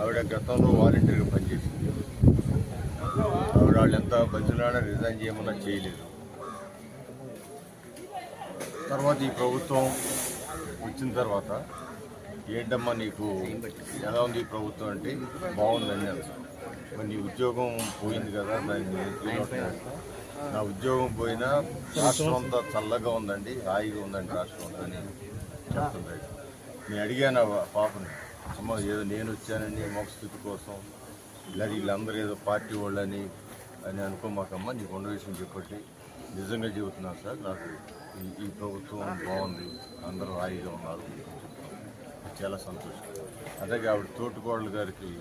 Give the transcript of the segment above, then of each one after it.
ఆవిడ గతంలో వాలంటీర్గా పనిచేసింది. వాళ్ళు ఎంత బతిలాడా రిజైన్ చేయమన్నా చేయలేదు. తర్వాత ఈ ప్రభుత్వం వచ్చిన తర్వాత ఏంటమ్మా నీకు ఎలా ఉంది ఈ ప్రభుత్వం అంటే బాగుందండి అసలు. మరి నీ ఉద్యోగం పోయింది కదా, దాన్ని నా ఉద్యోగం పోయినా రాష్ట్రం అంతా చల్లగా ఉందండి, హాయిగా ఉందండి రాష్ట్రం అంతా అని చెప్తుంది. నేను అడిగాను పాపని, అమ్మ ఏదో నేను వచ్చానని మోక్షస్థితి కోసం ఇలా వీళ్ళందరూ ఏదో పార్టీ వాళ్ళని అని అనుకోమాకమ్మ, నీకు ఉన్న విషయం చెప్పండి, నిజంగా చెబుతున్నాను సార్, నాకు ఈ ప్రభుత్వం బాగుంది, అందరూ హాయిగా ఉన్నారు, చాలా సంతోషం. అలాగే ఆవిడ తోటికోడలు గారికి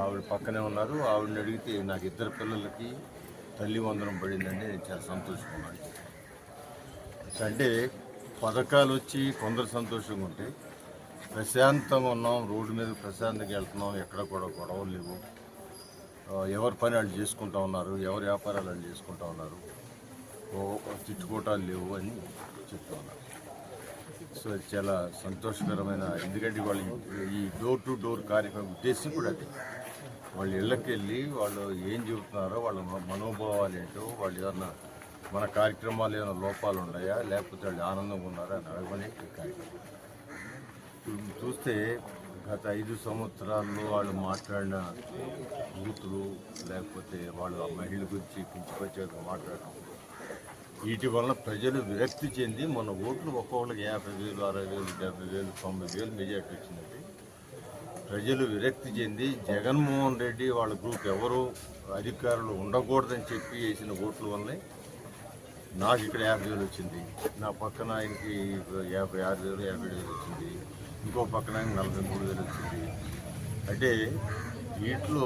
ఆవిడ పక్కనే ఉన్నారు. ఆవిడని అడిగితే నాకు 2 పిల్లలకి తల్లి వందనం పడిందండి, నేను చాలా సంతోషంగా. అంటే పథకాలు వచ్చి కొందరు సంతోషంగా ఉంటే, ప్రశాంతంగా ఉన్నాం, రోడ్డు మీద ప్రశాంతంగా వెళ్తున్నాం, ఎక్కడ కూడా గొడవలు లేవు, ఎవరి పని వాళ్ళు చేసుకుంటూ ఉన్నారు, ఎవరి వ్యాపారాలు వాళ్ళు చేసుకుంటూ ఉన్నారు, తిట్టుకోవటాలు లేవు అని చెప్తూ ఉన్నారు. సో అది చాలా సంతోషకరమైన, ఎందుకంటే వాళ్ళు ఈ డోర్ టు డోర్ కార్యక్రమం ఉద్దేశం కూడా అది. వాళ్ళు ఇళ్ళకి వెళ్ళి వాళ్ళు ఏం చెబుతున్నారో, వాళ్ళ మనోభావాలు ఏంటో, వాళ్ళు ఏమన్నా మన కార్యక్రమాలు ఏమైనా లోపాలు ఉన్నాయా, లేకపోతే వాళ్ళు ఆనందంగా ఉన్నారా అని అడగనే కార్యక్రమం. చూస్తే గత 5 సంవత్సరాల్లో వాళ్ళు మాట్లాడిన బూతులు, లేకపోతే వాళ్ళు ఆ మహిళ గురించి కించపరిచేది మాట్లాడటం, వీటి వల్ల ప్రజలు విరక్తి చెంది మన ఓట్లు ఒక్కొక్కరికి 50,000, 60,000, 70,000, 90,000 మెజార్టీ వచ్చిందండి. ప్రజలు విరక్తి చెంది జగన్మోహన్ రెడ్డి వాళ్ళ గ్రూప్ ఎవరు అధికారులు ఉండకూడదని చెప్పి వేసిన ఓట్ల వల్లే నాకు ఇక్కడ 50,000 వచ్చింది, నా పక్కన ఆయనకి 56,000, 57,000 వచ్చింది, ఇంకో పక్కన ఆయనకి 43,000 వచ్చింది. అంటే వీటిలో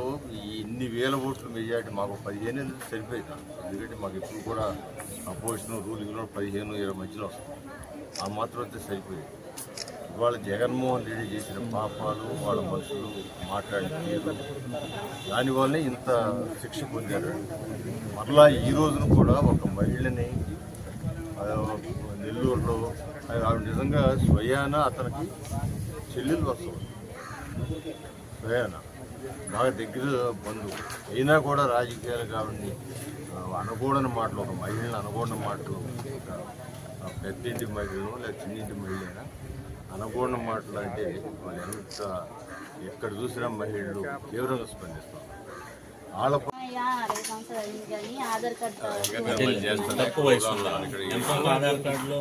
ఇన్ని వేల ఓట్లు మెజార్టీ మాకు 15 సరిపోయింది. ఎందుకంటే మాకు ఇప్పుడు కూడా అపోజిషన్ రూలింగ్లో 15-20 మధ్యలో వస్తుంది, ఆ మాత్రం అయితే సరిపోయింది. ఇవాళ జగన్మోహన్ రెడ్డి చేసిన పాపాలు, వాళ్ళ మనుషులు మాట్లాడిన తీరు, దానివల్లే ఇంత శిక్ష పొందారు. మరలా ఈ రోజున కూడా ఒక మహిళని నెల్లూరులో ఆవిడ నిజంగా స్వయాన అతనికి చెల్లెలు వస్తుంది, స్వయాన బాగా దగ్గర బంధువు అయినా కూడా రాజకీయాలు కాబట్టి అనకూడని మాటలు, ఒక మహిళను అనకూడని మాటలు, ఒక పెద్దింటి మహిళను లేదా చిన్నింటి మహిళైనా అనకూడని మాటలు అంటే వాళ్ళు ఎంత ఎక్కడ చూసినా మహిళలు తీవ్రంగా స్పందిస్తారు. వాళ్ళ ఆధార్ కార్డు